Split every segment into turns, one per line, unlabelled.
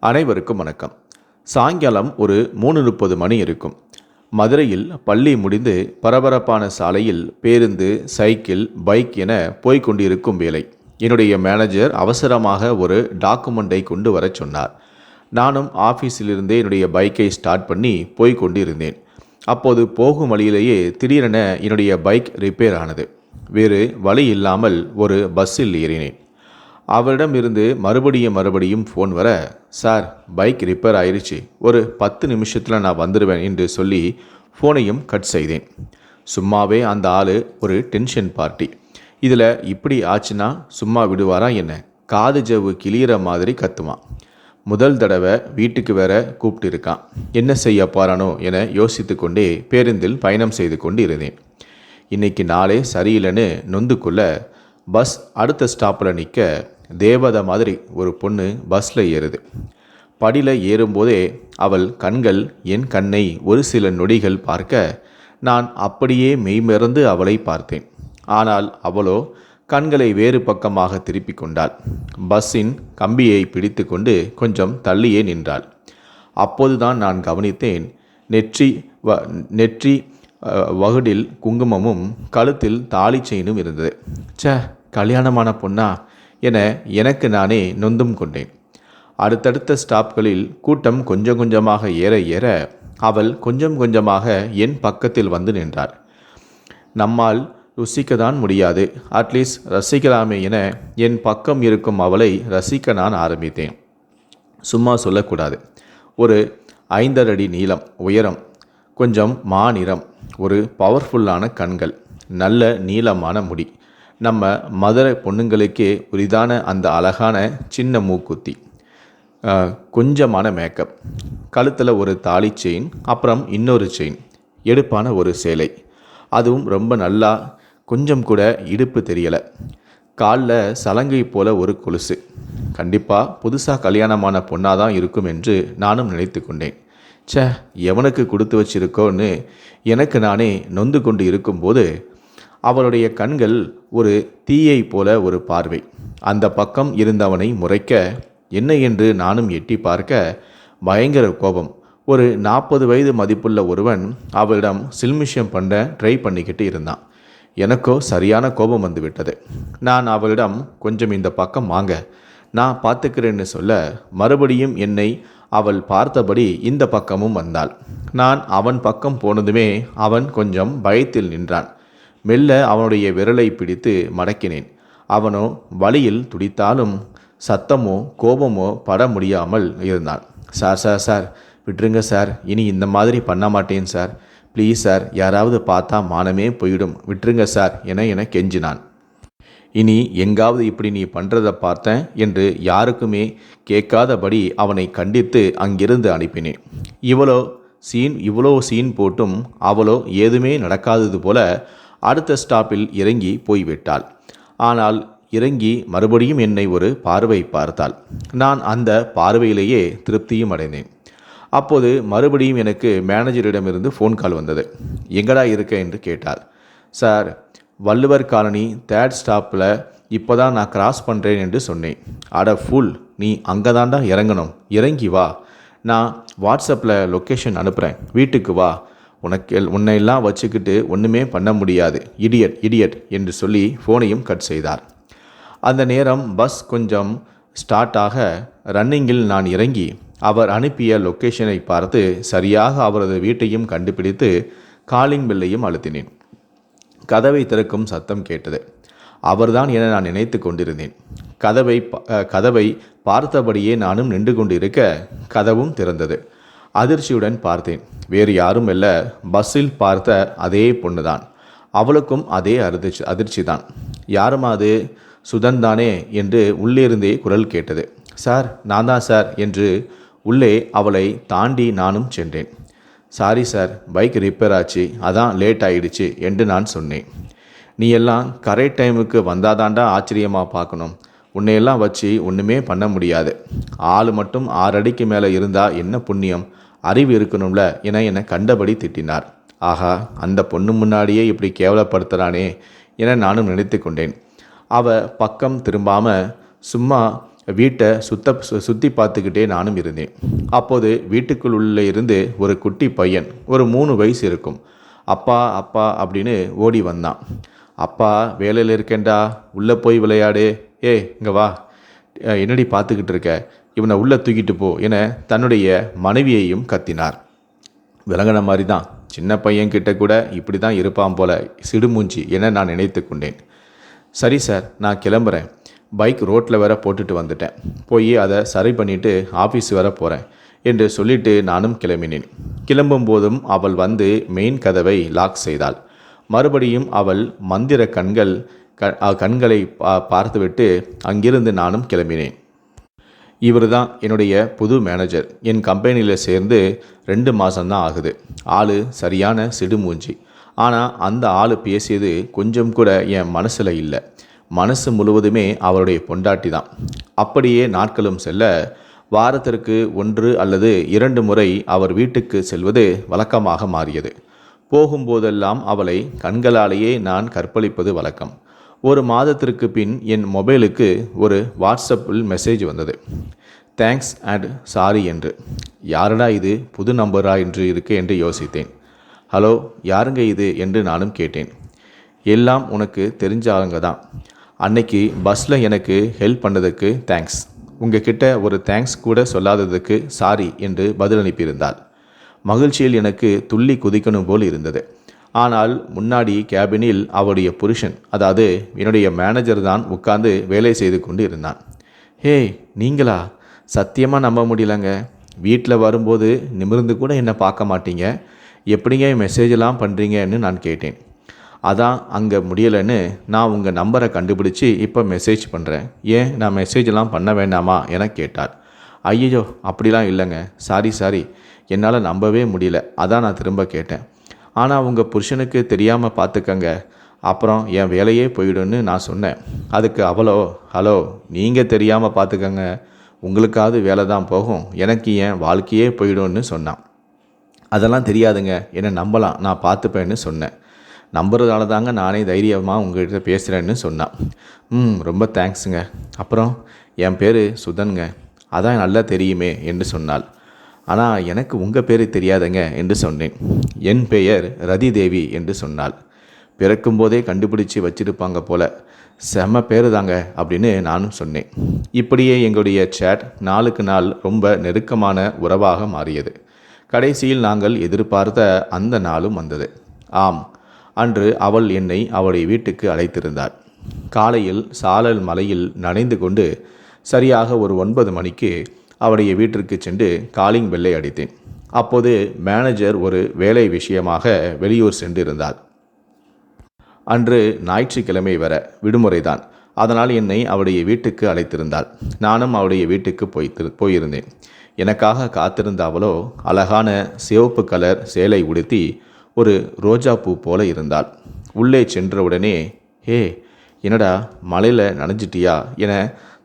அனைவருக்கும் வணக்கம். சாயங்காலம் ஒரு 3:30 மணி இருக்கும். மதுரையில் பள்ளி முடிந்து பரபரப்பான சாலையில் பேருந்து, சைக்கிள், பைக் என போய்கொண்டிருக்கும் வேளை. என்னுடைய மேனேஜர் அவசரமாக ஒரு டாக்குமெண்ட்டை கொண்டு வரச் சொன்னார். நானும் ஆஃபீஸிலிருந்தே என்னுடைய பைக்கை ஸ்டார்ட் பண்ணி போய்கொண்டிருந்தேன். அப்போது போகும் வழியிலேயே திடீரென என்னுடைய பைக் ரிப்பேர் ஆனது. வேறு வழி இல்லாமல் ஒரு பஸ்ஸில் ஏறினேன். அவரிடம் இருந்து மறுபடியும் ஃபோன் வர, சார் பைக் ரிப்பேர் ஆயிடுச்சு, ஒரு 10 நிமிஷத்தில் நான் வந்துடுவேன் என்று சொல்லி ஃபோனையும் கட் செய்தேன். சும்மாவே அந்த ஆள் ஒரு டென்ஷன் பார்ட்டி. இதில் இப்படி ஆச்சுன்னா சும்மா விடுவாரா என்ன? காது ஜவ்வு கிளியிற மாதிரி கத்துவான். முதல் தடவை வீட்டுக்கு வேற கூப்பிட்டு இருக்கான். என்ன செய்ய போறானோ என யோசித்து கொண்டே பேருந்தில் பயணம் செய்து கொண்டு இருந்தேன். இன்னைக்கு நாளே சரியில்லைன்னு நொந்துக்குள்ள பஸ் அடுத்த ஸ்டாப்பில் நிற்க, தேவதை மாதிரி ஒரு பொண்ணு பஸ்ஸில் ஏறுது. படியில் ஏறும்போதே அவள் கண்கள் என் கண்ணை ஒரு சில நொடிகள் பார்க்க, நான் அப்படியே மெய்மறந்து அவளை பார்த்தேன். ஆனால் அவளோ கண்களை வேறு பக்கமாக திருப்பி கொண்டாள். பஸ்ஸின் கம்பியை பிடித்து கொண்டு கொஞ்சம் தள்ளியே நின்றாள். அப்போதுதான் நான் கவனித்தேன், நெற்றி வகுடில் குங்குமமும் கழுத்தில் தாலி செயினும் இருந்தது. கல்யாணமான பொண்ணா என எனக்கு நானே நொந்தும் கொண்டேன். அடுத்தடுத்த ஸ்டாப்களில் கூட்டம் கொஞ்சம் கொஞ்சமாக ஏற அவள் கொஞ்சம் கொஞ்சமாக என் பக்கத்தில் வந்து நின்றாள். நம்மால் ருசிக்கத்தான் முடியாது, அட்லீஸ்ட் ரசிக்கலாமே என என் பக்கம் இருக்கும் அவளை ரசிக்க நான் ஆரம்பித்தேன். சும்மா சொல்லக்கூடாது. ஒரு 5.5 அடி நீளம், உயரம், கொஞ்சம் மாநிறம், ஒரு பவர்ஃபுல்லான கண்கள், நல்ல நீளமான முடி, நம்ம மதுரை பொண்ணுங்களுக்கே உரிதான அந்த அழகான சின்ன மூக்குத்தி, கொஞ்சமான மேக்கப், கழுத்தில் ஒரு தாலி செயின், அப்புறம் இன்னொரு செயின், எடுப்பான ஒரு சேலை, அதுவும் ரொம்ப நல்லா, கொஞ்சம் கூட இடுப்பு தெரியலை, காலில் சலங்கை போல ஒரு கொலுசு. கண்டிப்பாக புதுசாக கல்யாணமான பொண்ணாக தான் இருக்கும் என்று நானும் நினைத்து கொண்டேன். எவனுக்கு கொடுத்து வச்சிருக்கோன்னு எனக்கு நானே நொந்து கொண்டு இருக்கும்போது அவளுடைய கண்கள் ஒரு தீயை போல ஒரு பார்வை அந்த பக்கம் இருந்தவனை முறைக்க, என்ன என்று நானும் எட்டி பார்க்க பயங்கர கோபம். ஒரு 40 வயது மதிப்புள்ள ஒருவன் அவளிடம் சில்மிஷம் பண்ண ட்ரை பண்ணிக்கிட்டு இருந்தான். எனக்கோ சரியான கோபம் வந்து விட்டது. நான் அவளிடம், கொஞ்சம் இந்த பக்கம் வாங்க, நான் பார்த்துக்கிறேன்னு சொல்ல, மறுபடியும் என்னை அவள் பார்த்தபடி இந்த பக்கமும் வந்தாள். நான் அவன் பக்கம் போனதுமே அவன் கொஞ்சம் பயத்தில் நின்றான். மெல்ல அவனுடைய விரலை பிடித்து மடக்கினேன். அவனோ வலியில் துடித்தாலும் சத்தமோ கோபமோ பட முடியாமல் இருந்தான். சார் விட்டுருங்க சார், இனி இந்த மாதிரி பண்ண மாட்டேன் சார், ப்ளீஸ் சார், யாராவது பார்த்தா மானமே போயிடும், விட்டுருங்க சார் என கெஞ்சினான். இனி எங்காவது இப்படி நீ பண்ணுறதை பார்த்தேன் என்று யாருக்குமே கேட்காதபடி அவனை கண்டித்து அங்கிருந்து அனுப்பினேன். இவ்வளோ சீன் போட்டும் அவளோ ஏதுமே நடக்காதது போல அடுத்த ஸ்டாப்பில் இறங்கி போய்விட்டாள். ஆனால் இறங்கி மறுபடியும் என்னை ஒரு பார்வை பார்த்தாள். நான் அந்த பார்வையிலேயே திருப்தியும் அடைந்தேன். அப்போது மறுபடியும் எனக்கு மேனேஜரிடமிருந்து ஃபோன் கால் வந்தது. எங்கடா இருக்க என்று கேட்டாள். சார், வள்ளுவர் காலனி 3rd ஸ்டாப்பில் இப்போ தான் நான் கிராஸ் பண்ணுறேன் என்று சொன்னேன். அட ஃபுல், நீ அங்கே தாண்டா இறங்கணும், இறங்கி வா, நான் வாட்ஸ்அப்பில் லொக்கேஷன் அனுப்புகிறேன், வீட்டுக்கு வா, உன்னையெல்லாம் வச்சுக்கிட்டு ஒன்றுமே பண்ண முடியாது, இடியட் என்று சொல்லி ஃபோனையும் கட் செய்தார். அந்த நேரம் பஸ் கொஞ்சம் ஸ்டார்ட் ஆக ரன்னிங்கில் நான் இறங்கி அவர் அனுப்பிய லொக்கேஷனை பார்த்து சரியாக அவரது வீட்டையும் கண்டுபிடித்து காலிங் பெல்லையும் அழுத்தினேன். கதவை திறக்கும் சத்தம் கேட்டது. அவர்தான் என நான் நினைத்து கொண்டிருந்தேன். கதவை பார்த்தபடியே நானும் நின்று கொண்டிருக்க கதவும் திறந்தது. அதிர்ச்சியுடன் பார்த்தேன். வேறு யாரும் அல்ல, பஸ்ஸில் பார்த்த அதே பொண்ணுதான். அவளுக்கும் அதே அதிர்ச்சி தான். யாருமா அது? சுதன் தானே என்று உள்ளிருந்தே குரல் கேட்டது. சார், நான் தான் சார் என்று உள்ளே அவளை தாண்டி நானும் சென்றேன். சாரி சார், பைக் ரிப்பேர் ஆச்சு, அதான் லேட் ஆயிடுச்சு என்று நான் சொன்னேன். நீ எல்லாம் கரெக்ட் டைமுக்கு வந்தாதாண்டா ஆச்சரியமாக பார்க்கணும், உன்னையெல்லாம் வச்சு ஒன்றுமே பண்ண முடியாது, ஆள் மட்டும் 6 அடிக்கு மேலே இருந்தால் என்ன புண்ணியம், அறிவு இருக்கணும்ல என என்னை கண்டபடி திட்டினார். ஆஹா, அந்த பொண்ணு முன்னாடியே இப்படி கேவலப்படுத்துகிறானே என நானும் நினைத்து கொண்டேன். அவ பக்கம் திரும்பாமல் சும்மா வீட்டை சுற்றி பார்த்துக்கிட்டே நானும் இருந்தேன். அப்போது வீட்டுக்குள் உள்ளே இருந்து ஒரு குட்டி பையன், ஒரு 3 வயசு இருக்கும், அப்பா அப்பா அப்படின்னு ஓடி வந்தான். அப்பா வேலையில் இருக்கேன்டா, உள்ளே போய் விளையாடு, இங்கே வா, என்னடி பார்த்துக்கிட்டு இருக்க, இவனை உள்ளே தூக்கிட்டு போ என தன்னுடைய மனைவியையும் கத்தினார். விலங்கின மாதிரி தான், சின்ன பையன்கிட்ட கூட இப்படி தான் இருப்பான் போல, சிடுமூஞ்சி என நான் நினைத்து கொண்டேன். சரி சார், நான் கிளம்புறேன், பைக் ரோட்டில் வேற போட்டுட்டு வந்துட்டேன், போய் அதை சரி பண்ணிவிட்டு ஆஃபீஸ் வர போகிறேன் என்று சொல்லிட்டு நானும் கிளம்பினேன். கிளம்பும் போதும் அவள் வந்து மெயின் கதவை லாக் செய்தாள். மறுபடியும் அவள் மந்திர கண்களை பார்த்துவிட்டு அங்கிருந்து நானும் கிளம்பினேன். இவர் தான் என்னுடைய புது மேனேஜர். என் கம்பெனியில் சேர்ந்து 2 மாதம்தான் ஆகுது. ஆள் சரியான சிடுமூஞ்சி. ஆனால் அந்த ஆள் பேசியது கொஞ்சம் கூட என் மனசில் இல்லை. மனசு முழுவதுமே அவருடைய பொண்டாட்டி தான். அப்படியே நாட்களும் செல்ல வாரத்திற்கு 1 அல்லது 2 முறை அவர் வீட்டுக்கு செல்வது வழக்கமாக மாறியது. போகும்போதெல்லாம் அவளை கண்களாலேயே நான் கற்பழிப்பது வழக்கம். 1 மாதத்திற்கு பின் என் மொபைலுக்கு ஒரு வாட்ஸ்அப்பில் மெசேஜ் வந்தது, தேங்க்ஸ் அண்ட் சாரி என்று. யாரடா இது, புது நம்பரா என்று இருக்கு என்று யோசித்தேன். ஹலோ, யாருங்க இது என்று நானும் கேட்டேன். எல்லாம் உனக்கு தெரிஞ்ச ஆளுங்க தான். அன்னைக்கு பஸ்ஸில் எனக்கு ஹெல்ப் பண்ணதுக்கு தேங்க்ஸ். உங்ககிட்ட ஒரு தேங்க்ஸ் கூட சொல்லாததுக்கு சாரி என்று பதில் அனுப்பியிருந்தாள். மகிழ்ச்சியில் எனக்கு துள்ளி குதிக்கணும் போல் இருந்தது. ஆனால் முன்னாடி கேபினில் அவருடைய புருஷன், அதாவது என்னுடைய மேனேஜர் தான் உட்கார்ந்து வேலை செய்து கொண்டு இருந்தான். நீங்களா? சத்தியமாக நம்ப முடியலங்க. வீட்டில் வரும்போது நிமிர்ந்து கூட என்னை பார்க்க மாட்டீங்க, எப்படிங்க மெசேஜெல்லாம் பண்ணுறீங்கன்னு நான் கேட்டேன். அதான் அங்கே முடியலைன்னு நான் உங்கள் நம்பரை கண்டுபிடிச்சி இப்போ மெசேஜ் பண்ணுறேன். ஏன் நான் மெசேஜெல்லாம் பண்ண வேண்டாமா என கேட்டார். ஐயோ, அப்படிலாம் இல்லைங்க, சாரி, என்னால் நம்பவே முடியல, அதான் நான் திரும்ப கேட்டேன். ஆனால் உங்கள் புருஷனுக்கு தெரியாமல் பார்த்துக்கங்க, அப்புறம் என் வேலையே போயிடும்னு நான் சொன்னேன். அதுக்கு அவளோ, ஹலோ, நீங்கள் தெரியாமல் பார்த்துக்கங்க, உங்களுக்காவது வேலை தான் போகும், எனக்கு என் வாழ்க்கையே போயிடும்னு சொன்னான். அதெல்லாம் தெரியாதுங்க, என்னை நம்பலாம், நான் பார்த்துப்பேன்னு சொன்னேன். நம்புறதால தாங்க நானே தைரியமாக உங்கள்கிட்ட பேசுகிறேன்னு சொன்னான். ரொம்ப தேங்க்ஸுங்க. அப்புறம் என் பேர் சுதன்ங்க, அதான் நல்லா தெரியுமே என்று சொன்னாள். ஆனால் எனக்கு உங்கள் பேர் தெரியாதுங்க என்று சொன்னேன். என் பெயர் ரதி தேவி என்று சொன்னாள். பிறக்கும்போதே கண்டுபிடிச்சி வச்சிருப்பாங்க போல, செம்ம பேர் தாங்க அப்படின்னு நானும் சொன்னேன். இப்படியே எங்களுடைய சேட் நாளுக்கு நாள் ரொம்ப நெருக்கமான உறவாக மாறியது. கடைசியில் நாங்கள் எதிர்பார்த்த அந்த நாளும் வந்தது. ஆம், அன்று அவள் என்னை அவளுடைய வீட்டுக்கு அழைத்திருந்தாள். காலையில் சாரல் மலையில் நனைந்து கொண்டு சரியாக ஒரு 9 மணிக்கு அவளுடைய வீட்டிற்கு சென்று காலிங் பெல்லை அடித்தேன். அப்போது மேனேஜர் ஒரு வேலை விஷயமாக வெளியூர் சென்றிருந்தாள். அன்று ஞாயிற்றுக்கிழமை வர விடுமுறைதான். அதனால் என்னை அவளுடைய வீட்டுக்கு அழைத்திருந்தாள். நானும் அவளுடைய வீட்டுக்கு போயிருந்தேன். எனக்காக காத்திருந்த அவளோ அழகான சிவப்பு கலர் சேலை உடுத்தி ஒரு ரோஜா பூ போல இருந்தாள். உள்ளே சென்றவுடனே, என்னடா மலையில் நனைஞ்சிட்டியா என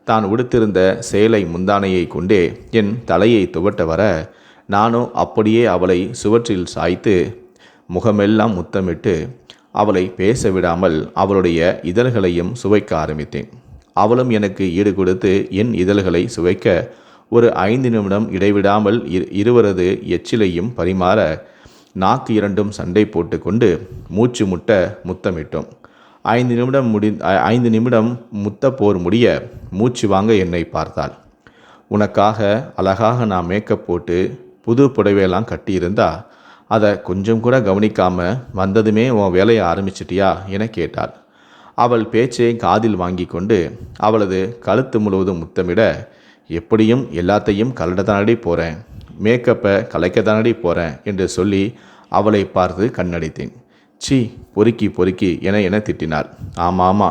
தான் உடுத்திருந்த சேலை முந்தானையை கொண்டே என் தலையை துவட்ட வர நானும் அப்படியே அவளை சுவற்றில் சாய்த்து முகமெல்லாம் முத்தமிட்டு அவளை பேச விடாமல் அவளுடைய இதழ்களையும் சுவைக்க ஆரம்பித்தேன். அவளும் எனக்கு ஈடு கொடுத்து என் இதழ்களை சுவைக்க ஒரு 5 நிமிடம் இடைவிடாமல் இருவரது எச்சிலையும் பரிமாற நாக்கு 2ம் சண்டை போட்டு கொண்டு மூச்சு முட்ட முத்தமிட்டோம். 5 நிமிடம் முத்த போர் முடிய மூச்சு வாங்க என்னை பார்த்தாள். உனக்காக அழகாக நான் மேக்கப் போட்டு புது புடவையெல்லாம் கட்டியிருந்தா அதை கொஞ்சம் கூட கவனிக்காமல் வந்ததுமே உன் வேலையை ஆரம்பிச்சிட்டியா என கேட்டாள். அவள் பேச்சை காதில் வாங்கி கொண்டு அவளது கழுத்து முழுவதும் முத்தமிட, எப்படியும் எல்லாத்தையும் கலடத்தானடி போகிறேன், மேக்கப்பை கலைக்கத்தானடி போகிறேன் என்று சொல்லி அவளை பார்த்து கண்ணடித்தேன். சீ, பொறுக்கி என திட்டினாள். ஆமாம்,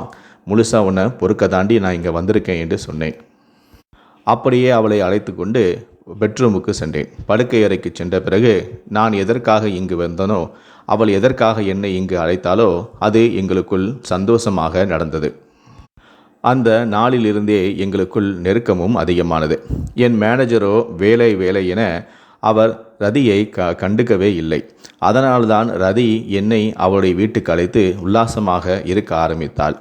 முழுசாக உன்னை பொறுக்க தாண்டி நான் இங்கே வந்திருக்கேன் என்று சொன்னேன். அப்படியே அவளை அழைத்து கொண்டு பெட்ரூமுக்கு சென்றேன். படுக்கை அறைக்கு சென்ற பிறகு நான் எதற்காக இங்கு வந்தனோ, அவள் எதற்காக என்னை இங்கு அழைத்தாலோ அது எங்களுக்குள் சந்தோஷமாக நடந்தது. அந்த நாளிலிருந்தே எங்களுக்குள் நெருக்கமும் அதிகமானது. என் மேனேஜரோ வேலை என அவர் ரதியை கண்டுக்கவே இல்லை. அதனால்தான் ரதி என்னை அவளுடைய வீட்டுக்கு அழைத்து உல்லாசமாக இருக்க ஆரம்பித்தாள்.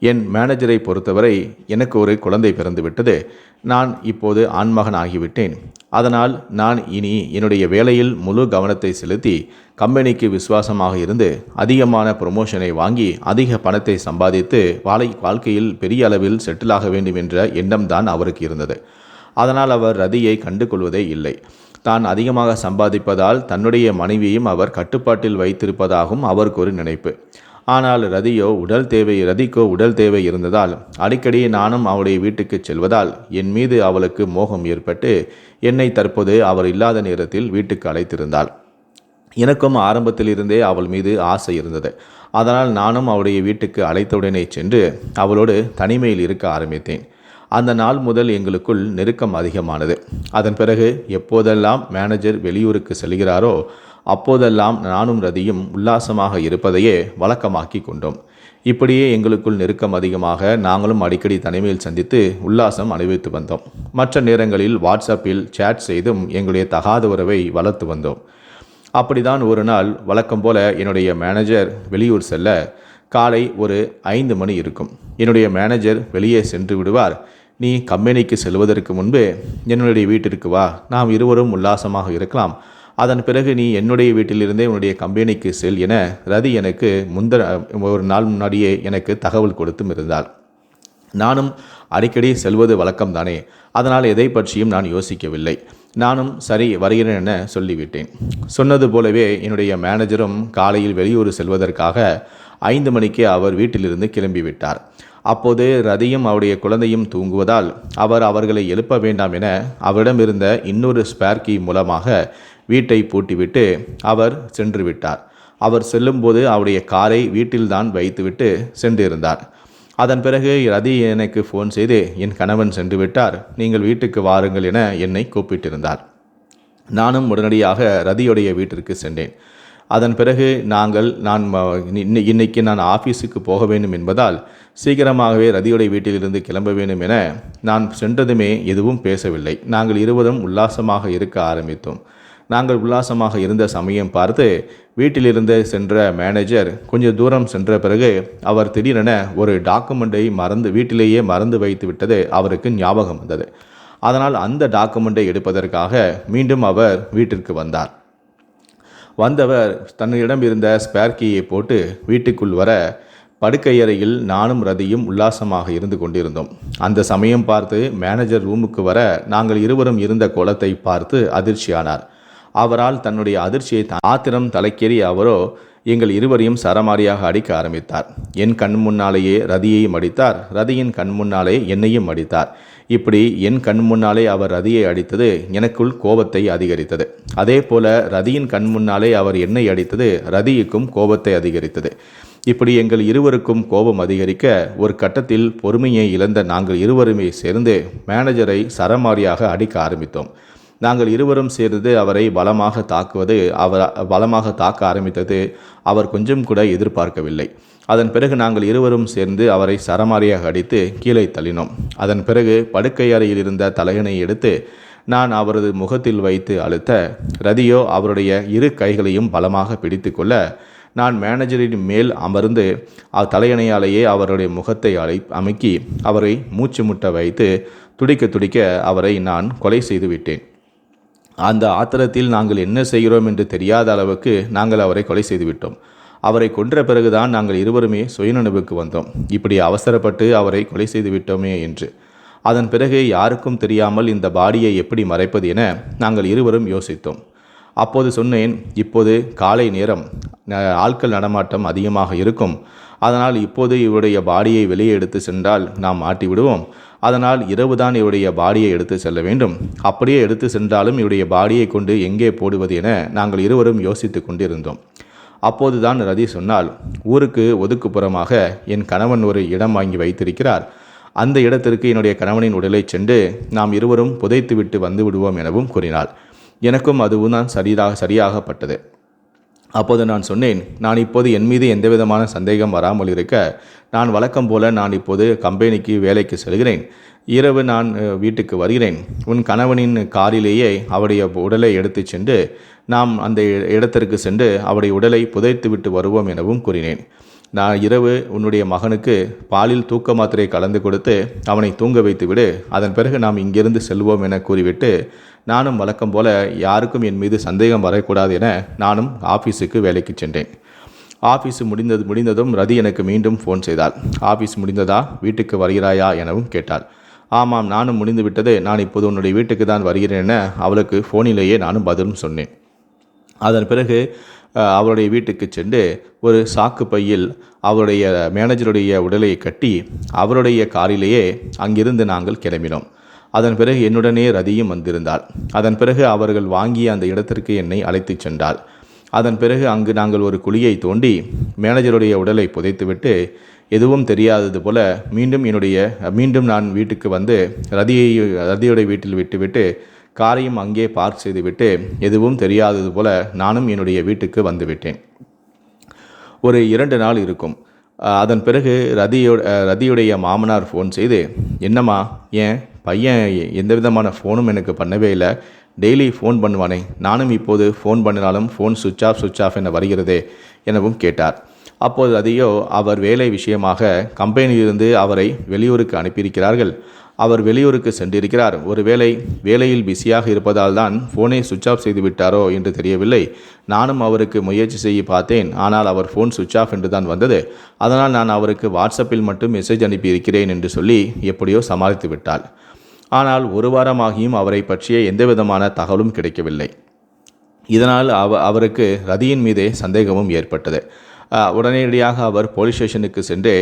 என் மேனேஜரை பொறுத்தவரை எனக்கு ஒரு குழந்தை பிறந்து விட்டது. நான் இப்போது ஆண்மகன் ஆகிவிட்டேன். அதனால் நான் இனி என்னுடைய வேலையில் முழு கவனத்தை செலுத்தி கம்பெனிக்கு விசுவாசமாக இருந்து அதிகமான ப்ரொமோஷனை வாங்கி அதிக பணத்தை சம்பாதித்து வாழ்க்கையில் பெரிய அளவில் செட்டிலாக வேண்டும் என்ற எண்ணம் தான் அவருக்கு இருந்தது. அதனால் அவர் ரதியை கண்டு கொள்வதே இல்லை. தான் அதிகமாக சம்பாதிப்பதால் தன்னுடைய மனைவியையும் அவர் கட்டுப்பாட்டில் வைத்திருப்பதாகவும் அவருக்கு ஒரு நினைப்பு. ஆனால் ரதிக்கோ உடல் தேவை இருந்ததால் அடிக்கடி நானும் அவளுடைய வீட்டுக்கு செல்வதால் என் மீது அவளுக்கு மோகம் ஏற்பட்டு என்னை தற்போது அவர் இல்லாத நேரத்தில் வீட்டுக்கு அழைத்திருந்தாள். எனக்கும் ஆரம்பத்தில் இருந்தே அவள் மீது ஆசை இருந்தது. அதனால் நானும் அவளுடைய வீட்டுக்கு அழைத்தவுடனே சென்று அவளோடு தனிமையில் இருக்க ஆரம்பித்தேன். அந்த நாள் முதல் எங்களுக்குள் நெருக்கம் அதிகமானது. அதன் பிறகு எப்போதெல்லாம் மேனேஜர் வெளியூருக்கு செல்கிறாரோ அப்போதெல்லாம் நானும் ரதியும் உல்லாசமாக இருப்பதையே வழக்கமாக்கி கொண்டோம். இப்படியே எங்களுக்குள் நெருக்கம் அதிகமாக நாங்களும் அடிக்கடி தனிமையில் சந்தித்து உல்லாசம் அனுபவித்து வந்தோம். மற்ற நேரங்களில் வாட்ஸ்அப்பில் சேட் செய்தும் எங்களுடைய தகாத உறவை வளர்த்து வந்தோம். அப்படிதான் ஒரு நாள் வழக்கம் போல என்னுடைய மேனேஜர் வெளியூர் செல்ல காலை ஒரு 5 மணி இருக்கும். என்னுடைய மேனேஜர் வெளியே சென்று விடுவார். நீ கம்பெனிக்கு செல்வதற்கு முன்பு என்னுடைய வீட்டிற்கு வா, நாம் இருவரும் உல்லாசமாக இருக்கலாம். அதன் பிறகு நீ என்னுடைய வீட்டிலிருந்தே உன்னுடைய கம்பெனிக்கு செல் என ரதி எனக்கு ஒரு நாள் முன்னாடியே எனக்கு தகவல் கொடுத்தும் இருந்தாள். நானும் அடிக்கடி செல்வது வழக்கம்தானே, அதனால் எதை பற்றியும் நான் யோசிக்கவில்லை. நானும் சரி வருகிறேன் என சொல்லிவிட்டேன். சொன்னது போலவே என்னுடைய மேனேஜரும் காலையில் வெளியூர் செல்வதற்காக 5 மணிக்கு அவர் வீட்டிலிருந்து கிளம்பிவிட்டார். அப்போது ரதியும் அவருடைய குழந்தையும் தூங்குவதால் அவர்களை எழுப்ப வேண்டாம் என அவரிடமிருந்த இன்னொரு ஸ்பேர் கீ மூலமாக வீட்டை பூட்டிவிட்டு அவர் சென்று விட்டார். அவர் செல்லும்போது அவருடைய காரை வீட்டில்தான் வைத்துவிட்டு சென்றிருந்தார். அதன் பிறகு ரதி எனக்கு ஃபோன் செய்து என் கணவன் சென்று விட்டார், நீங்கள் வீட்டுக்கு வாருங்கள் என என்னை கூப்பிட்டிருந்தார். நானும் உடனடியாக ரதியுடைய வீட்டிற்கு சென்றேன். அதன் பிறகு இன்னைக்கு நான் ஆஃபீஸுக்கு போக வேண்டும் என்பதால் சீக்கிரமாகவே ரதியுடைய வீட்டிலிருந்து கிளம்ப வேண்டும் என நான் சென்றதுமே எதுவும் பேசவில்லை. நாங்கள் இருவரும் உல்லாசமாக இருக்க ஆரம்பித்தோம். நாங்கள் உல்லாசமாக இருந்த சமயம் பார்த்து வீட்டிலிருந்து சென்ற மேனேஜர் கொஞ்சம் தூரம் சென்ற பிறகு அவர் திடீரென ஒரு டாக்குமெண்ட்டை வீட்டிலேயே மறந்து வைத்து விட்டது அவருக்கு ஞாபகம் வந்தது. அதனால் அந்த டாக்குமெண்ட்டை எடுப்பதற்காக மீண்டும் அவர் வீட்டிற்கு வந்தார். வந்தவர் தன்னிடம் இருந்த ஸ்பேர் கீயை போட்டு வீட்டுக்குள் வர படுக்கையறையில் நானும் ரதியும் உல்லாசமாக இருந்து கொண்டிருந்தோம். அந்த சமயம் பார்த்து மேனேஜர் ரூமுக்கு வர நாங்கள் இருவரும் இருந்த கோலத்தை பார்த்து அதிர்ச்சியானார். அவரால் தன்னுடைய அதிர்ச்சியை ஆத்திரம் தலைக்கேறி அவரோ எங்கள் இருவரையும் சரமாரியாக அடிக்க ஆரம்பித்தார். என் கண் முன்னாலேயே ரதியையும் அடித்தார், ரதியின் கண் முன்னாலே என்னையும் அடித்தார். இப்படி என் கண் முன்னாலே அவர் ரதியை அடித்தது எனக்குள் கோபத்தை அதிகரித்தது. அதே போல ரதியின் கண் முன்னாலே அவர் என்னை அடித்தது ரதியுக்கும் கோபத்தை அதிகரித்தது. இப்படி எங்கள் இருவருக்கும் கோபம் அதிகரிக்க ஒரு கட்டத்தில் பொறுமையை இழந்த நாங்கள் இருவருமே சேர்ந்து மேனேஜரை சரமாரியாக அடிக்க ஆரம்பித்தோம். நாங்கள் இருவரும் சேர்ந்து அவரை பலமாக தாக்க ஆரம்பித்தது அவர் கொஞ்சம் கூட எதிர்பார்க்கவில்லை. அதன் பிறகு நாங்கள் இருவரும் சேர்ந்து அவரை சரமாரியாக அடித்து கீழே தள்ளினோம். அதன் பிறகு படுக்கை அறையில் இருந்த தலையணை எடுத்து நான் அவரது முகத்தில் வைத்து அழுத்த ரதியோ அவருடைய இரு கைகளையும் பலமாக பிடித்து கொள்ள நான் மேனேஜரின் மேல் அமர்ந்து தலையணையாலேயே அவருடைய முகத்தை அமுக்கி அவரை மூச்சு முட்ட வைத்து துடிக்க துடிக்க அவரை நான் கொலை செய்து விட்டேன். அந்த ஆத்திரத்தில் நாங்கள் என்ன செய்கிறோம் என்று தெரியாத அளவுக்கு நாங்கள் அவரை கொலை செய்துவிட்டோம். அவரை கொன்ற பிறகுதான் நாங்கள் இருவருமே சுயநினைவுக்கு வந்தோம், இப்படி அவசரப்பட்டு அவரை கொலை செய்து விட்டோமே என்று. அதன் பிறகு யாருக்கும் தெரியாமல் இந்த பாடியை எப்படி மறைப்பது என நாங்கள் இருவரும் யோசித்தோம். அப்போது சொன்னேன், இப்போது காலை நேரம், ஆட்கள் நடமாட்டம் அதிகமாக இருக்கும். அதனால் இப்போது இவருடைய பாடியை வெளியே எடுத்து சென்றால் நாம் மாட்டி விடுவோம். அதனால் இரவுதான் இவருடைய பாடியை எடுத்து செல்ல வேண்டும். அப்படியே எடுத்து சென்றாலும் இவருடைய பாடியை கொண்டு எங்கே போடுவது என நாங்கள் இருவரும் யோசித்து கொண்டிருந்தோம். அப்போதுதான் ரதி சொன்னால், ஊருக்கு ஒதுக்குப்புறமாக என் கணவன் ஒரு இடம் வாங்கி வைத்திருக்கிறார். அந்த இடத்திற்கு என்னுடைய கணவனின் உடலை சென்று நாம் இருவரும் புதைத்து விட்டு வந்து விடுவோம் எனவும் கூறினாள். எனக்கும் அதுவும் தான் சரியாகப்பட்டது. அப்போது நான் சொன்னேன், நான் இப்போது என் மீது எந்தவிதமான சந்தேகம் வராமல் இருக்க நான் வழக்கம் போல நான் இப்போது கம்பெனிக்கு வேலைக்கு செல்கிறேன். இரவு நான் வீட்டுக்கு வருகிறேன். உன் கணவனின் காரிலேயே அவருடைய உடலை எடுத்து சென்று நாம் அந்த இடத்திற்கு சென்று அவருடைய உடலை புதைத்து விட்டு வருவோம் எனவும் கூறினேன். நான் இரவு உன்னுடைய மகனுக்கு பாலில் தூக்க மாத்திரை கலந்து கொடுத்து அவனை தூங்க வைத்து விடு, அதன் பிறகு நாம் இங்கிருந்து செல்வோம் என கூறிவிட்டு நானும் வழக்கம் போல யாருக்கும் என் மீது சந்தேகம் வரக்கூடாது என நானும் ஆஃபீஸுக்கு வேலைக்கு சென்றேன். ஆஃபீஸ் முடிந்ததும் ரதி எனக்கு மீண்டும் ஃபோன் செய்தாள். ஆஃபீஸ் முடிந்ததா, வீட்டுக்கு வருகிறாயா எனவும் கேட்டாள். ஆமாம், நானும் முடிந்து விட்டது, நான் இப்போது உன்னுடைய வீட்டுக்கு தான் வருகிறேன் என அவளுக்கு ஃபோனிலேயே நானும் பதிலும் சொன்னேன். அதன் பிறகு அவருடைய வீட்டுக்கு சென்று ஒரு சாக்கு பையில் அவருடைய மேனேஜருடைய உடலை கட்டி அவருடைய காரிலேயே அங்கிருந்து நாங்கள் கிளம்பினோம். அதன் பிறகு என்னுடனே ரதியும் வந்திருந்தாள். அதன் பிறகு அவர்கள் வாங்கிய அந்த இடத்திற்கு என்னை அழைத்து சென்றாள். அதன் பிறகு அங்கு நாங்கள் ஒரு குழியை தோண்டி மேனேஜருடைய உடலை புதைத்துவிட்டு எதுவும் தெரியாதது போல மீண்டும் நான் வீட்டுக்கு வந்து ரதியுடைய வீட்டில் விட்டுவிட்டு காரையும் அங்கே பார்க் செய்துவிட்டு எதுவும் தெரியாதது போல நானும் என்னுடைய வீட்டுக்கு வந்துவிட்டேன். ஒரு 2 நாள் இருக்கும். அதன் பிறகு ரதியுடைய மாமனார் ஃபோன் செய்து, என்னம்மா, ஏன் பையன் எந்த விதமான ஃபோனும் எனக்கு பண்ணவே இல்லை, டெய்லி ஃபோன் பண்ணுவானே, நானும் இப்போது ஃபோன் பண்ணினாலும் ஃபோன் சுவிட்ச் ஆஃப் என வருகிறதே எனவும் கேட்டார். அப்போது ரதியோ அவர் வேலை விஷயமாக கம்பெனியிலிருந்து அவரை வெளியூருக்கு அனுப்பியிருக்கிறார்கள், அவர் வெளியூருக்கு சென்றிருக்கிறார், ஒருவேளை வேலையில் பிஸியாக இருப்பதால் தான் ஃபோனை சுவிட்ச் ஆஃப் செய்து விட்டாரோ என்று தெரியவில்லை, நானும் அவருக்கு முயற்சி செய்ய பார்த்தேன், ஆனால் அவர் ஃபோன் சுவிட்ச் ஆஃப் என்று தான் வந்தது, அதனால் நான் அவருக்கு வாட்ஸ்அப்பில் மட்டும் மெசேஜ் அனுப்பியிருக்கிறேன் என்று சொல்லி எப்படியோ சமாளித்து விட்டாள். ஆனால் 1 வாரமாகியும் அவரை பற்றிய எந்தவிதமான தகவலும் கிடைக்கவில்லை. இதனால் அவருக்கு ரதியின் மீதே சந்தேகமும் ஏற்பட்டது. உடனடியாக அவர் போலீஸ் ஸ்டேஷனுக்கு சென்று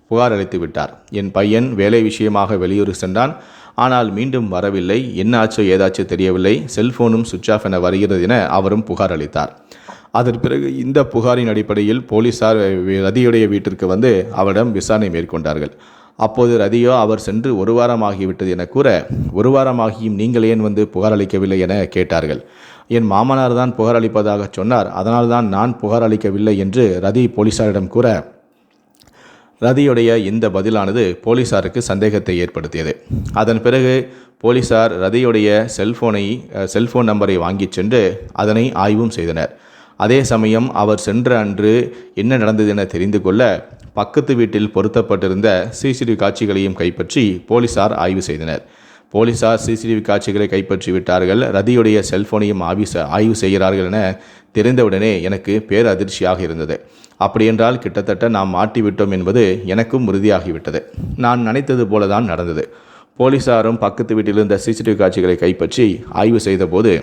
புகார் அளித்து விட்டார். என் பையன் வேலை விஷயமாக வெளியூர் சென்றான், ஆனால் மீண்டும் வரவில்லை, என்ன ஆச்சோ ஏதாச்சோ தெரியவில்லை, செல்போனும் சுவிட்ச் ஆஃப் என வருகிறது என அவரும் புகார் அளித்தார். அதன் பிறகு இந்த புகாரின் அடிப்படையில் போலீசார் ரதியுடைய வீட்டிற்கு வந்து அவரிடம் விசாரணை மேற்கொண்டார்கள். அப்போது ரதியோ அவர் சென்று 1 வாரமாகிவிட்டது என கூற, 1 வாரமாகியும் நீங்கள் ஏன் வந்து புகார் அளிக்கவில்லை என கேட்டார்கள். என் மாமனார் தான் புகார் அளிப்பதாக சொன்னார், அதனால்தான் நான் புகார் அளிக்கவில்லை என்று ரதி போலீசாரிடம் கூற, ரதியுடைய இந்த பதிலானது போலீசாருக்கு சந்தேகத்தை ஏற்படுத்தியது. அதன் பிறகு போலீசார் ரதியுடைய செல்போன் நம்பரை வாங்கி சென்று அதனை ஆய்வும் செய்தனர். அதே சமயம் அவர் சென்ற அன்று என்ன நடந்தது என தெரிந்து கொள்ள பக்கத்து வீட்டில் பொருத்தப்பட்டிருந்த சிசிடிவி காட்சிகளையும் கைப்பற்றி போலீசார் ஆய்வு செய்தனர். போலீசார் சிசிடிவி காட்சிகளை கைப்பற்றி விட்டார்கள், ரதியுடைய செல்போனையும் ஆய்வு செய்கிறார்கள் என தெரிந்தவுடனே எனக்கு பேரதிர்ச்சியாக இருந்தது. அப்படியென்றால் கிட்டத்தட்ட நாம் மாட்டிவிட்டோம் என்பது எனக்கும் உறுதியாகிவிட்டது. நான் நினைத்தது போலதான் நடந்தது. போலீசாரும் பக்கத்து வீட்டிலிருந்த சிசிடிவி காட்சிகளை கைப்பற்றி ஆய்வு செய்தபோது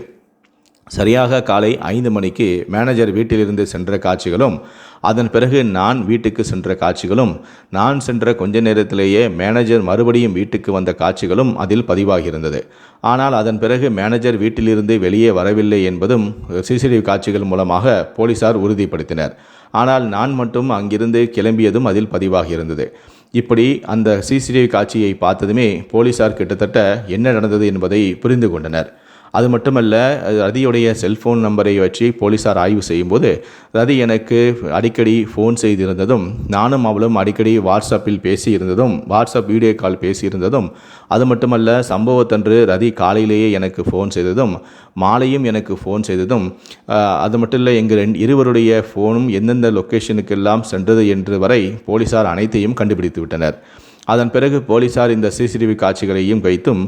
சரியாக காலை 5 மணிக்கு மேனேஜர் வீட்டிலிருந்து சென்ற காட்சிகளும், அதன் பிறகு நான் வீட்டுக்கு சென்ற காட்சிகளும், நான் சென்ற கொஞ்ச நேரத்திலேயே மேனேஜர் மறுபடியும் வீட்டுக்கு வந்த காட்சிகளும் அதில் பதிவாகியிருந்தது. ஆனால் அதன் பிறகு மேனேஜர் வீட்டிலிருந்து வெளியே வரவில்லை என்பதும் சிசிடிவி காட்சிகள் மூலமாக போலீசார் உறுதிப்படுத்தினர். ஆனால் நான் மட்டும் அங்கிருந்து கிளம்பியதும் அதில் பதிவாகியிருந்தது. இப்படி அந்த சிசிடிவி காட்சியை பார்த்ததுமே போலீசார் கிட்டத்தட்ட என்ன நடந்தது என்பதை புரிந்து கொண்டனர். அது மட்டுமல்ல, ரதியுடைய செல்போன் நம்பரை வச்சு போலீசார் ஆய்வு செய்யும்போது ரதி எனக்கு அடிக்கடி ஃபோன் செய்திருந்ததும், நானும் அவளும் அடிக்கடி வாட்ஸ்அப்பில் பேசியிருந்ததும், வாட்ஸ்அப் வீடியோ கால் பேசியிருந்ததும், அது மட்டுமல்ல சம்பவத்தன்று ரதி காலையிலேயே எனக்கு ஃபோன் செய்ததும், மாலையும் எனக்கு ஃபோன் செய்ததும், அது மட்டும் இல்லை எங்கள் இருவருடைய ஃபோனும் எந்தெந்த லொக்கேஷனுக்கெல்லாம் சென்றது என்று வரை போலீசார் அனைத்தையும் கண்டுபிடித்து விட்டனர். அதன் பிறகு போலீசார் இந்த சிசிடிவி காட்சிகளையும் வைத்தும்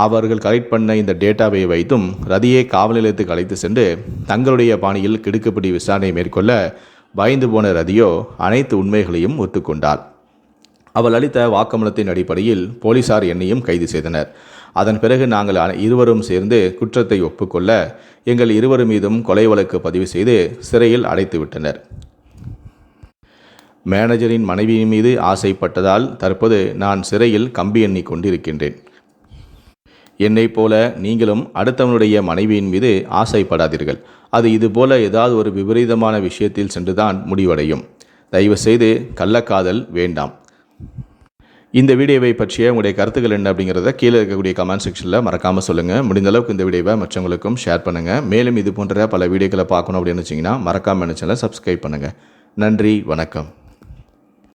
அவர்கள் கலெக்ட் பண்ண இந்த டேட்டாவை வைத்தும் ரதியை காவல் நிலையத்துக்கு அழைத்து சென்று தங்களுடைய பாணியில் கிடுக்குப்பிடி விசாரணை மேற்கொள்ள பயந்து போன ரதியோ அனைத்து உண்மைகளையும் ஒத்துக்கொண்டார். அவள் அளித்த வாக்குமூலத்தின் அடிப்படையில் போலீசார் என்னையும் கைது செய்தனர். அதன் பிறகு நாங்கள் இருவரும் சேர்ந்து குற்றத்தை ஒப்புக்கொள்ள எங்கள் இருவர் மீதும் கொலை வழக்கு பதிவு செய்து சிறையில் அடைத்து விட்டனர். மேனேஜரின் மனைவியின் மீது ஆசைப்பட்டதால் தற்போது நான் சிறையில் கம்பி எண்ணி கொண்டிருக்கின்றேன். என்னைப் போல நீங்களும் அடுத்தவனுடைய மனைவியின் மீது ஆசைப்படாதீர்கள். அது இதுபோல ஏதாவது ஒரு விபரீதமான விஷயத்தில் சென்றுதான் முடிவடையும். தயவுசெய்து கள்ளக்காதல் வேண்டாம். இந்த வீடியோவை பற்றிய உங்களுடைய கருத்துக்கள் என்ன அப்படிங்கிறத கீழே இருக்கக்கூடிய கமெண்ட் செக்ஷனில் மறக்காமல் சொல்லுங்கள். முடிந்த அளவுக்கு இந்த வீடியோவை மற்றவங்களுக்கும் ஷேர் பண்ணுங்கள். மேலும் இது போன்ற பல வீடியோக்களை பார்க்கணும் அப்படின்னு வச்சிங்கன்னா மறக்காமல் சேனலை சப்ஸ்கிரைப் பண்ணுங்கள். நன்றி, வணக்கம்.